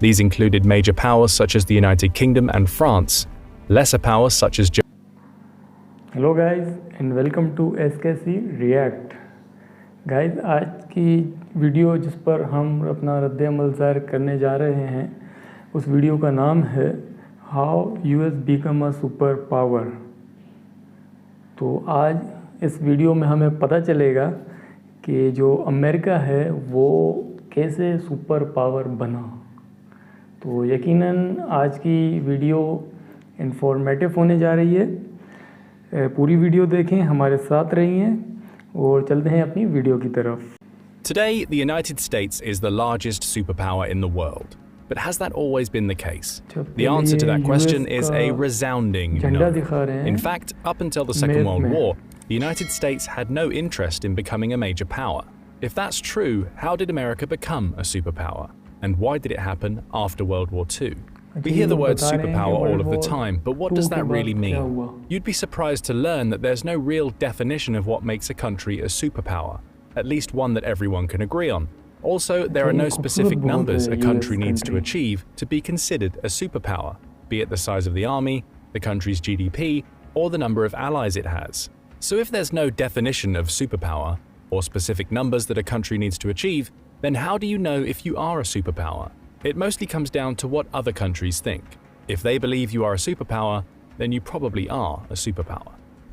These included major powers such as the United Kingdom and France, lesser powers such as Japan. Hello guys and welcome to SKC react. Guys आज की video जिस पर हम अपना रद्द-ए-अमल ज़ाहिर करने जा रहे हैं उस वीडियो का नाम है how US become a super power. तो आज इस वीडियो में हमें पता चलेगा कि जो अमेरिका है वो कैसे सुपर पावर बना। तो यकीनन आज की वीडियो इंफॉर्मेटिव होने जा रही है। पूरी वीडियो देखें, हमारे साथ रहिए और चलते हैं अपनी वीडियो की तरफ। Today, the United States is the largest superpower in the world. But has that always been the case? The answer to that question is a resounding no. In fact, up until the Second World War, the United States had no interest in becoming a major power. If that's true, how did America become a superpower? And why did it happen after World War II? We hear the word superpower all of the time, but what does that really mean? You'd be surprised to learn that there's no real definition of what makes a country a superpower, at least one that everyone can agree on. Also, there are no specific numbers a country needs to achieve to be considered a superpower, be it the size of the army, the country's GDP, or the number of allies it has. So if there's no definition of superpower, or specific numbers that a country needs to achieve, then how do you know if you are a superpower? It mostly comes down to what other countries think. If they believe you are a superpower, then you probably are a superpower.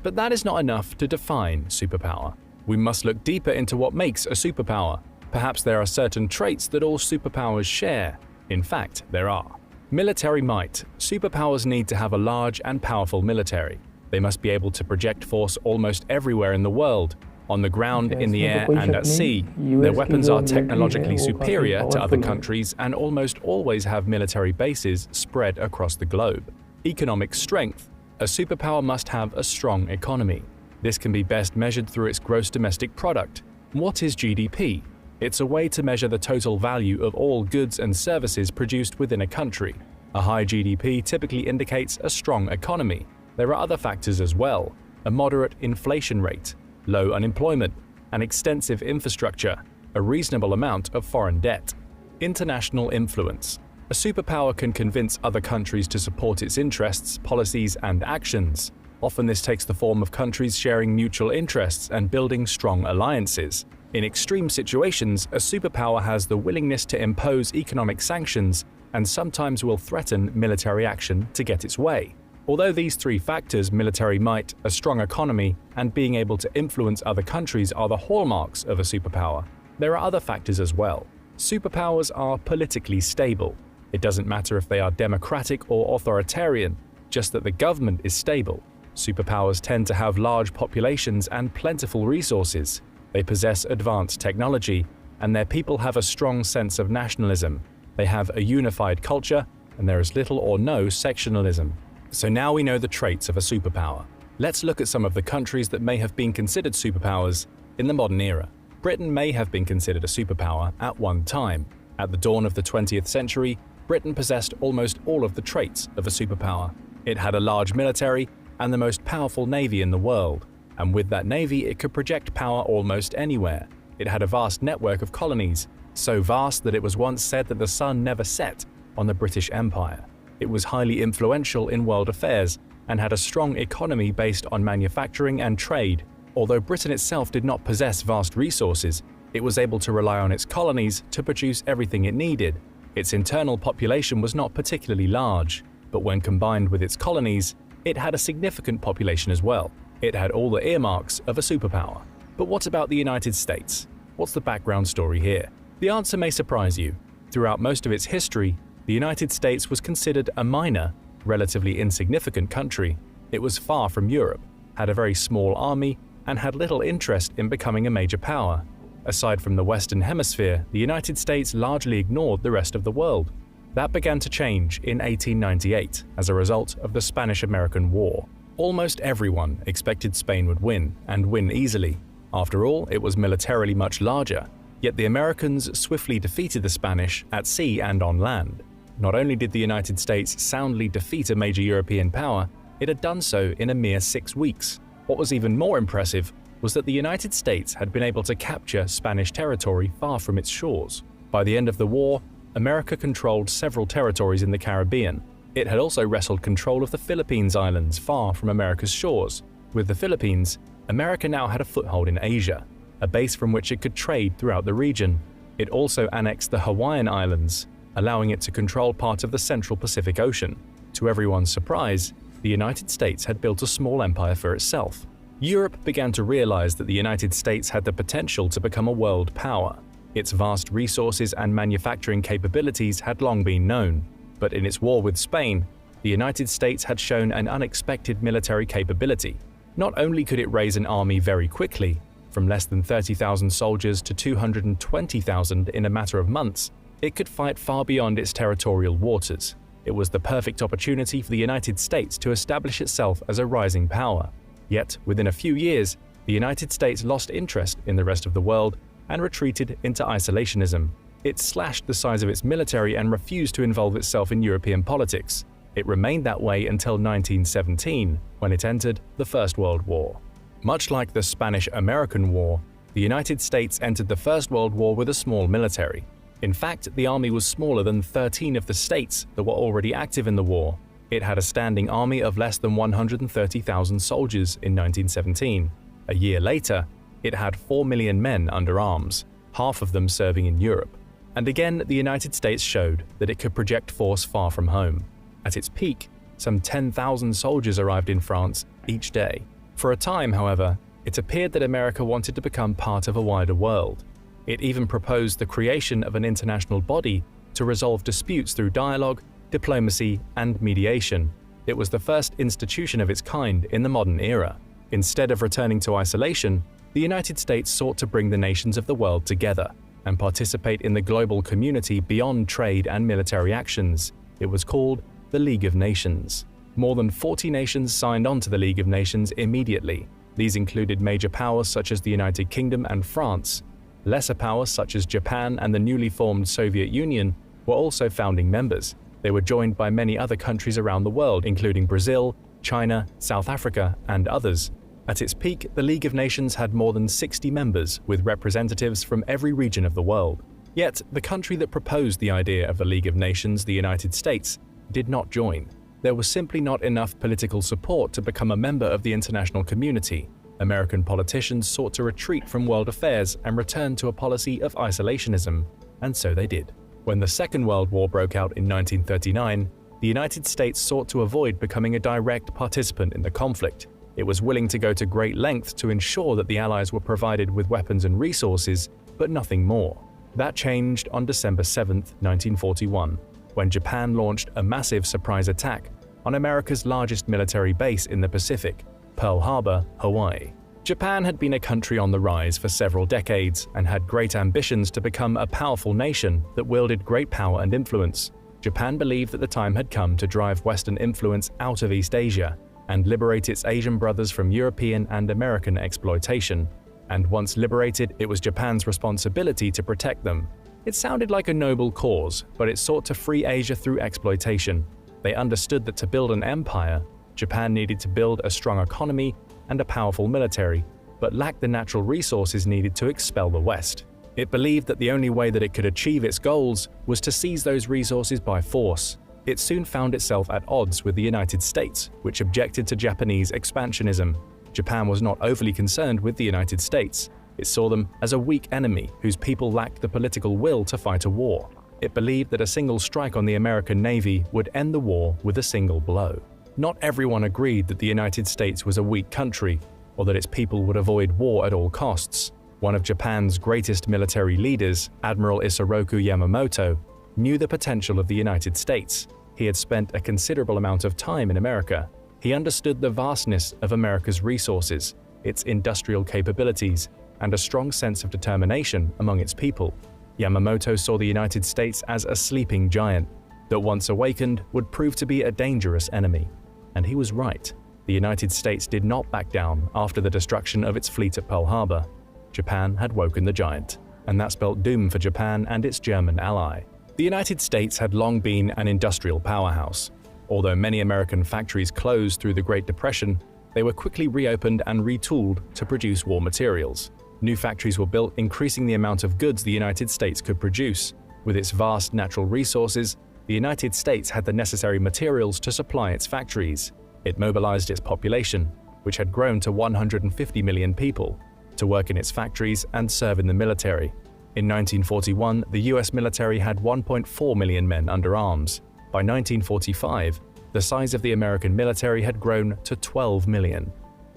But that is not enough to define superpower. We must look deeper into what makes a superpower. Perhaps there are certain traits that all superpowers share. In fact, there are. Military might. Superpowers need to have a large and powerful military. They must be able to project force almost everywhere in the world. On the ground, in the air, and at sea, their weapons are technologically superior to other countries and almost always have military bases spread across the globe. Economic strength. A superpower must have a strong economy. This can be best measured through its gross domestic product. What is GDP? It's a way to measure the total value of all goods and services produced within a country. A high GDP typically indicates a strong economy. There are other factors as well: a moderate inflation rate, low unemployment, an extensive infrastructure, a reasonable amount of foreign debt. International influence. A superpower can convince other countries to support its interests, policies, and actions. Often this takes the form of countries sharing mutual interests and building strong alliances. In extreme situations, a superpower has the willingness to impose economic sanctions and sometimes will threaten military action to get its way. Although these three factors, military might, a strong economy, and being able to influence other countries, are the hallmarks of a superpower, there are other factors as well. Superpowers are politically stable. It doesn't matter if they are democratic or authoritarian, just that the government is stable. Superpowers tend to have large populations and plentiful resources. They possess advanced technology, and their people have a strong sense of nationalism. They have a unified culture, and there is little or no sectionalism. So now we know the traits of a superpower. Let's look at some of the countries that may have been considered superpowers in the modern era. Britain may have been considered a superpower at one time. At the dawn of the 20th century, Britain possessed almost all of the traits of a superpower. It had a large military and the most powerful navy in the world. And with that navy, it could project power almost anywhere. It had a vast network of colonies, so vast that it was once said that the sun never set on the British Empire. It was highly influential in world affairs and had a strong economy based on manufacturing and trade. Although Britain itself did not possess vast resources, it was able to rely on its colonies to produce everything it needed. Its internal population was not particularly large, but when combined with its colonies, it had a significant population as well. It had all the earmarks of a superpower. But what about the United States? What's the background story here? The answer may surprise you. Throughout most of its history, the United States was considered a minor, relatively insignificant country. It was far from Europe, had a very small army, and had little interest in becoming a major power. Aside from the Western Hemisphere, the United States largely ignored the rest of the world. That began to change in 1898 as a result of the Spanish-American War. Almost everyone expected Spain would win, and win easily. After all, it was militarily much larger. Yet the Americans swiftly defeated the Spanish at sea and on land. Not only did the United States soundly defeat a major European power, it had done so in a mere 6 weeks. What was even more impressive was that the United States had been able to capture Spanish territory far from its shores. By the end of the war, America controlled several territories in the Caribbean. It had also wrestled control of the Philippines Islands far from America's shores. With the Philippines, America now had a foothold in Asia, a base from which it could trade throughout the region. It also annexed the Hawaiian Islands, allowing it to control part of the Central Pacific Ocean. To everyone's surprise, the United States had built a small empire for itself. Europe began to realize that the United States had the potential to become a world power. Its vast resources and manufacturing capabilities had long been known, but in its war with Spain, the United States had shown an unexpected military capability. Not only could it raise an army very quickly, from less than 30,000 soldiers to 220,000 in a matter of months, it could fight far beyond its territorial waters. It was the perfect opportunity for the United States to establish itself as a rising power. Yet, within a few years, the United States lost interest in the rest of the world and retreated into isolationism. It slashed the size of its military and refused to involve itself in European politics. It remained that way until 1917, when it entered the First World War. Much like the Spanish-American War, the United States entered the First World War with a small military. In fact, the army was smaller than 13 of the states that were already active in the war. It had a standing army of less than 130,000 soldiers in 1917. A year later, it had 4 million men under arms, half of them serving in Europe. And again, the United States showed that it could project force far from home. At its peak, some 10,000 soldiers arrived in France each day. For a time, however, it appeared that America wanted to become part of a wider world. It even proposed the creation of an international body to resolve disputes through dialogue, diplomacy, and mediation. It was the first institution of its kind in the modern era. Instead of returning to isolation, the United States sought to bring the nations of the world together and participate in the global community beyond trade and military actions. It was called the League of Nations. More than 40 nations signed on to the League of Nations immediately. These included major powers such as the United Kingdom and France. Lesser powers such as Japan and the newly formed Soviet Union were also founding members. They were joined by many other countries around the world, including Brazil, China, South Africa, and others. At its peak, the League of Nations had more than 60 members, with representatives from every region of the world. Yet, the country that proposed the idea of the League of Nations, the United States, did not join. There was simply not enough political support to become a member of the international community. American politicians sought to retreat from world affairs and return to a policy of isolationism, and so they did. When the Second World War broke out in 1939, the United States sought to avoid becoming a direct participant in the conflict. It was willing to go to great lengths to ensure that the Allies were provided with weapons and resources, but nothing more. That changed on December 7, 1941, when Japan launched a massive surprise attack on America's largest military base in the Pacific, Pearl Harbor, Hawaii. Japan had been a country on the rise for several decades and had great ambitions to become a powerful nation that wielded great power and influence. Japan believed that the time had come to drive Western influence out of East Asia and liberate its Asian brothers from European and American exploitation. And once liberated, it was Japan's responsibility to protect them. It sounded like a noble cause, but it sought to free Asia through exploitation. They understood that to build an empire, Japan needed to build a strong economy and a powerful military, but lacked the natural resources needed to expel the West. It believed that the only way that it could achieve its goals was to seize those resources by force. It soon found itself at odds with the United States, which objected to Japanese expansionism. Japan was not overly concerned with the United States. It saw them as a weak enemy whose people lacked the political will to fight a war. It believed that a single strike on the American Navy would end the war with a single blow. Not everyone agreed that the United States was a weak country, or that its people would avoid war at all costs. One of Japan's greatest military leaders, Admiral Isoroku Yamamoto, knew the potential of the United States. He had spent a considerable amount of time in America. He understood the vastness of America's resources, its industrial capabilities, and a strong sense of determination among its people. Yamamoto saw the United States as a sleeping giant that once awakened would prove to be a dangerous enemy. And he was right. The United States did not back down after the destruction of its fleet at Pearl Harbor. Japan had woken the giant, and that spelt doom for Japan and its German ally. The United States had long been an industrial powerhouse. Although many American factories closed through the Great Depression, they were quickly reopened and retooled to produce war materials. New factories were built, increasing the amount of goods the United States could produce. With its vast natural resources, the United States had the necessary materials to supply its factories. It mobilized its population, which had grown to 150 million people, to work in its factories and serve in the military. In 1941, the US military had 1.4 million men under arms. By 1945, the size of the American military had grown to 12 million.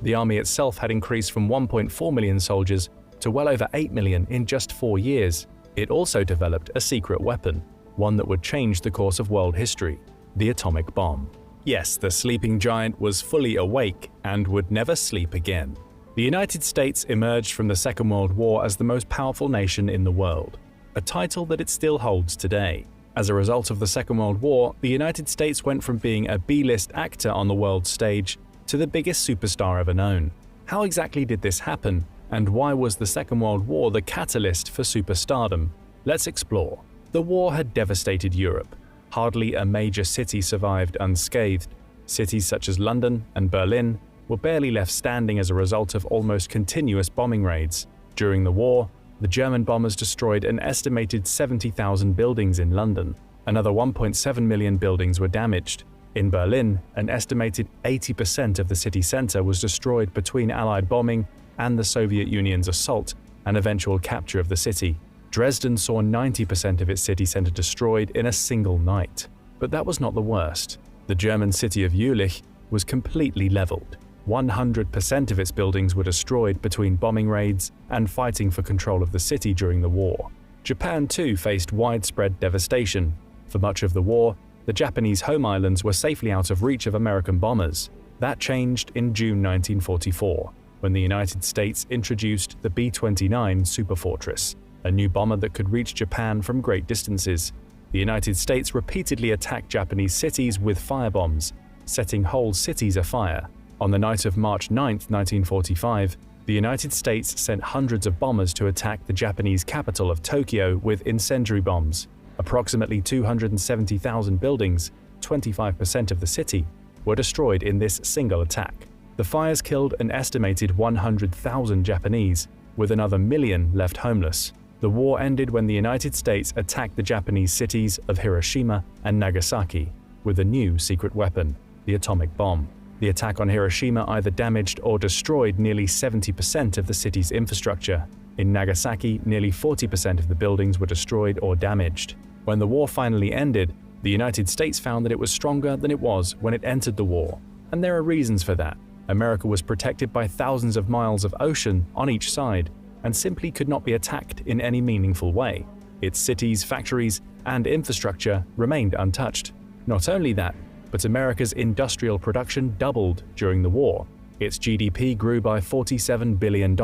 The army itself had increased from 1.4 million soldiers to well over 8 million in just 4 years. It also developed a secret weapon, one that would change the course of world history: the atomic bomb. Yes, the sleeping giant was fully awake and would never sleep again. The United States emerged from the Second World War as the most powerful nation in the world, a title that it still holds today. As a result of the Second World War, the United States went from being a B-list actor on the world stage to the biggest superstar ever known. How exactly did this happen, and why was the Second World War the catalyst for superstardom? Let's explore. The war had devastated Europe. Hardly a major city survived unscathed. Cities such as London and Berlin were barely left standing as a result of almost continuous bombing raids. During the war, the German bombers destroyed an estimated 70,000 buildings in London. Another 1.7 million buildings were damaged. In Berlin, an estimated 80% of the city center was destroyed between Allied bombing and the Soviet Union's assault and eventual capture of the city. Dresden saw 90% of its city center destroyed in a single night. But that was not the worst. The German city of Jülich was completely leveled. 100% of its buildings were destroyed between bombing raids and fighting for control of the city during the war. Japan too faced widespread devastation. For much of the war, the Japanese home islands were safely out of reach of American bombers. That changed in June 1944, when the United States introduced the B-29 Superfortress, a new bomber that could reach Japan from great distances. The United States repeatedly attacked Japanese cities with firebombs, setting whole cities afire. On the night of March 9, 1945, the United States sent hundreds of bombers to attack the Japanese capital of Tokyo with incendiary bombs. Approximately 270,000 buildings, 25% of the city, were destroyed in this single attack. The fires killed an estimated 100,000 Japanese, with another million left homeless. The war ended when the United States attacked the Japanese cities of Hiroshima and Nagasaki with a new secret weapon, the atomic bomb. The attack on Hiroshima either damaged or destroyed nearly 70% of the city's infrastructure. In Nagasaki, nearly 40% of the buildings were destroyed or damaged. When the war finally ended, the United States found that it was stronger than it was when it entered the war. And there are reasons for that. America was protected by thousands of miles of ocean on each side, and simply could not be attacked in any meaningful way. Its cities, factories, and infrastructure remained untouched. Not only that, but America's industrial production doubled during the war. Its GDP grew by $47 billion,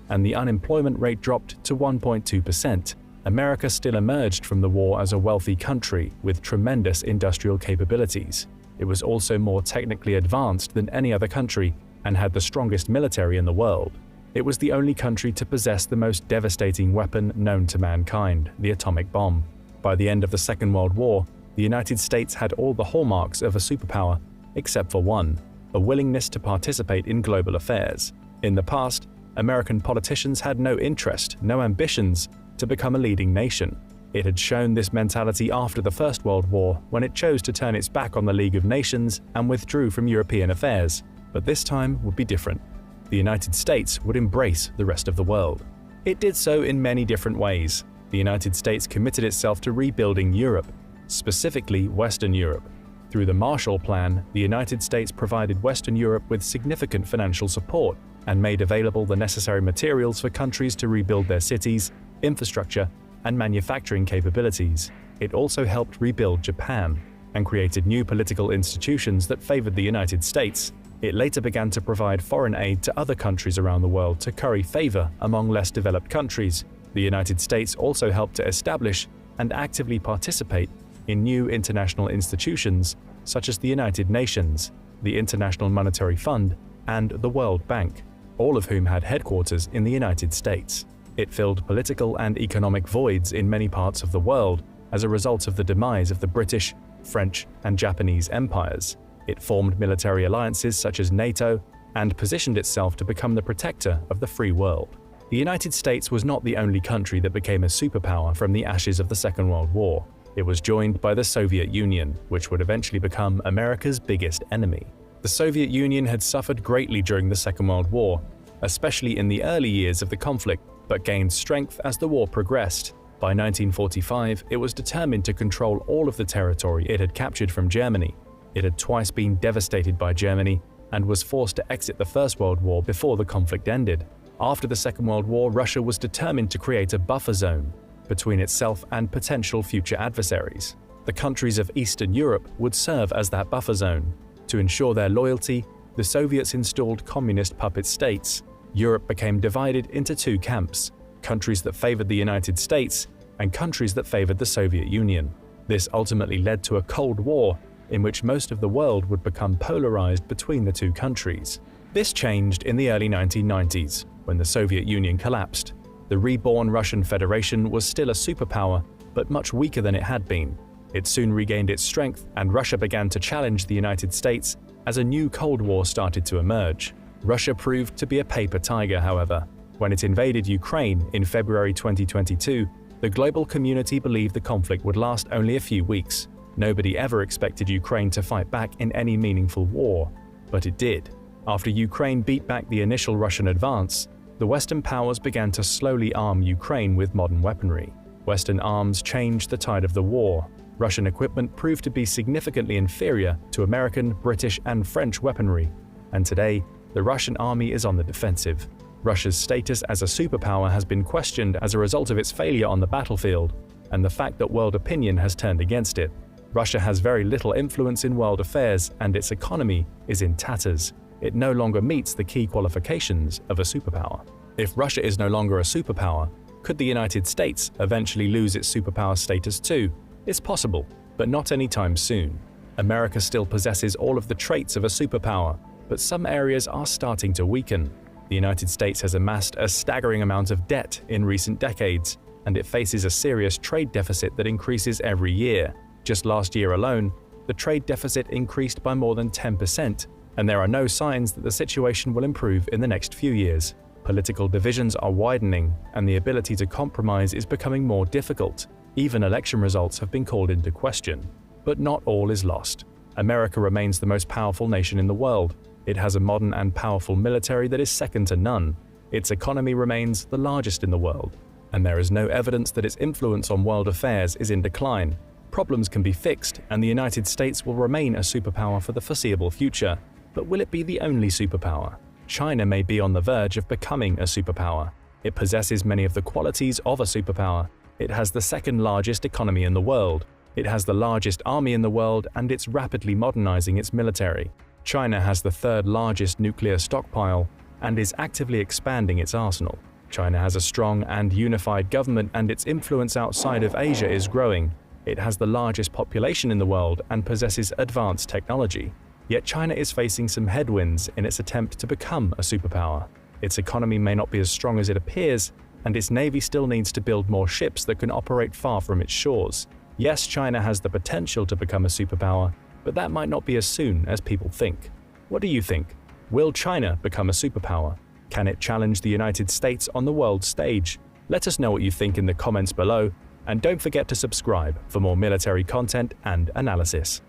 and the unemployment rate dropped to 1.2%. America still emerged from the war as a wealthy country with tremendous industrial capabilities. It was also more technically advanced than any other country and had the strongest military in the world. It was the only country to possess the most devastating weapon known to mankind, the atomic bomb. By the end of the Second World War, the United States had all the hallmarks of a superpower, except for one: a willingness to participate in global affairs. In the past, American politicians had no interest, no ambitions to become a leading nation. It had shown this mentality after the First World War, when it chose to turn its back on the League of Nations and withdrew from European affairs. But this time would be different. The United States would embrace the rest of the world. It did so in many different ways. The United States committed itself to rebuilding Europe, specifically Western Europe. Through the Marshall Plan, the United States provided Western Europe with significant financial support and made available the necessary materials for countries to rebuild their cities, infrastructure, and manufacturing capabilities. It also helped rebuild Japan and created new political institutions that favored the United States. It later began to provide foreign aid to other countries around the world to curry favor among less developed countries. The United States also helped to establish and actively participate in new international institutions such as the United Nations, the International Monetary Fund, and the World Bank, all of whom had headquarters in the United States. It filled political and economic voids in many parts of the world as a result of the demise of the British, French, and Japanese empires. It formed military alliances such as NATO and positioned itself to become the protector of the free world. The United States was not the only country that became a superpower from the ashes of the Second World War. It was joined by the Soviet Union, which would eventually become America's biggest enemy. The Soviet Union had suffered greatly during the Second World War, especially in the early years of the conflict, but gained strength as the war progressed. By 1945, it was determined to control all of the territory it had captured from Germany. It had twice been devastated by Germany and was forced to exit the First World War before the conflict ended. After the Second World War, Russia was determined to create a buffer zone between itself and potential future adversaries. The countries of Eastern Europe would serve as that buffer zone. To ensure their loyalty, the Soviets installed communist puppet states. Europe became divided into two camps: countries that favored the United States and countries that favored the Soviet Union. This ultimately led to a Cold War in which most of the world would become polarized between the two countries. This changed in the early 1990s, when the Soviet Union collapsed. The reborn Russian Federation was still a superpower, but much weaker than it had been. It soon regained its strength, and Russia began to challenge the United States as a new Cold War started to emerge. Russia proved to be a paper tiger, however. When it invaded Ukraine in February 2022, the global community believed the conflict would last only a few weeks. Nobody ever expected Ukraine to fight back in any meaningful war, but it did. After Ukraine beat back the initial Russian advance, the Western powers began to slowly arm Ukraine with modern weaponry. Western arms changed the tide of the war. Russian equipment proved to be significantly inferior to American, British, and French weaponry, and today, the Russian army is on the defensive. Russia's status as a superpower has been questioned as a result of its failure on the battlefield, and the fact that world opinion has turned against it. Russia has very little influence in world affairs, and its economy is in tatters. It no longer meets the key qualifications of a superpower. If Russia is no longer a superpower, could the United States eventually lose its superpower status too? It's possible, but not anytime soon. America still possesses all of the traits of a superpower, but some areas are starting to weaken. The United States has amassed a staggering amount of debt in recent decades, and it faces a serious trade deficit that increases every year. Just last year alone, the trade deficit increased by more than 10%, and there are no signs that the situation will improve in the next few years. Political divisions are widening, and the ability to compromise is becoming more difficult. Even election results have been called into question. But not all is lost. America remains the most powerful nation in the world. It has a modern and powerful military that is second to none. Its economy remains the largest in the world, and there is no evidence that its influence on world affairs is in decline. Problems can be fixed, and the United States will remain a superpower for the foreseeable future. But will it be the only superpower? China may be on the verge of becoming a superpower. It possesses many of the qualities of a superpower. It has the second largest economy in the world. It has the largest army in the world, and it's rapidly modernizing its military. China has the third largest nuclear stockpile and is actively expanding its arsenal. China has a strong and unified government, and its influence outside of Asia is growing. It has the largest population in the world and possesses advanced technology. Yet China is facing some headwinds in its attempt to become a superpower. Its economy may not be as strong as it appears, and its navy still needs to build more ships that can operate far from its shores. Yes, China has the potential to become a superpower, but that might not be as soon as people think. What do you think? Will China become a superpower? Can it challenge the United States on the world stage? Let us know what you think in the comments below, and don't forget to subscribe for more military content and analysis.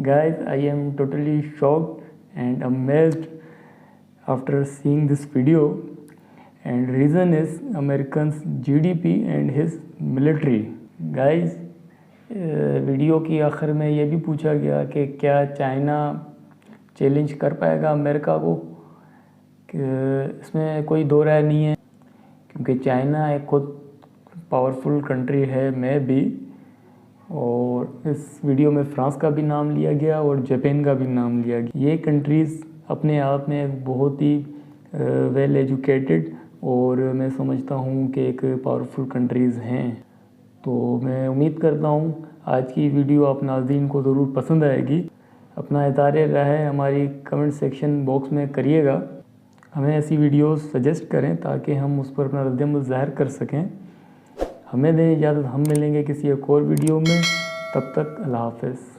Guys, I am totally shocked and amazed after seeing this video, and reason is Americans GDP and his military. Guys, video की आखिर में ये भी पूछा गया कि क्या China challenge कर पाएगा अमेरिका को, कि इसमें कोई दो राय नहीं है, क्योंकि चाइना एक खुद पावरफुल कंट्री है मैं भी, और इस वीडियो में फ्रांस का भी नाम लिया गया और जापान का भी नाम लिया गया। ये कंट्रीज़ अपने आप में बहुत ही वेल एजुकेटेड और मैं समझता हूँ कि एक पावरफुल कंट्रीज़ हैं। तो मैं उम्मीद करता हूँ आज की वीडियो आप नाज़रीन को ज़रूर पसंद आएगी। अपना इज़हार राय हमारी कमेंट सेक्शन बॉक्स में करिएगा। हमें ऐसी वीडियोस सजेस्ट करें ताकि हम उस पर अपना रद्द-ए-अमल ज़ाहिर कर सकें। हमें दें इजाज़त, हम मिलेंगे किसी एक और वीडियो में। तब तक अल्लाह हाफ़िज़।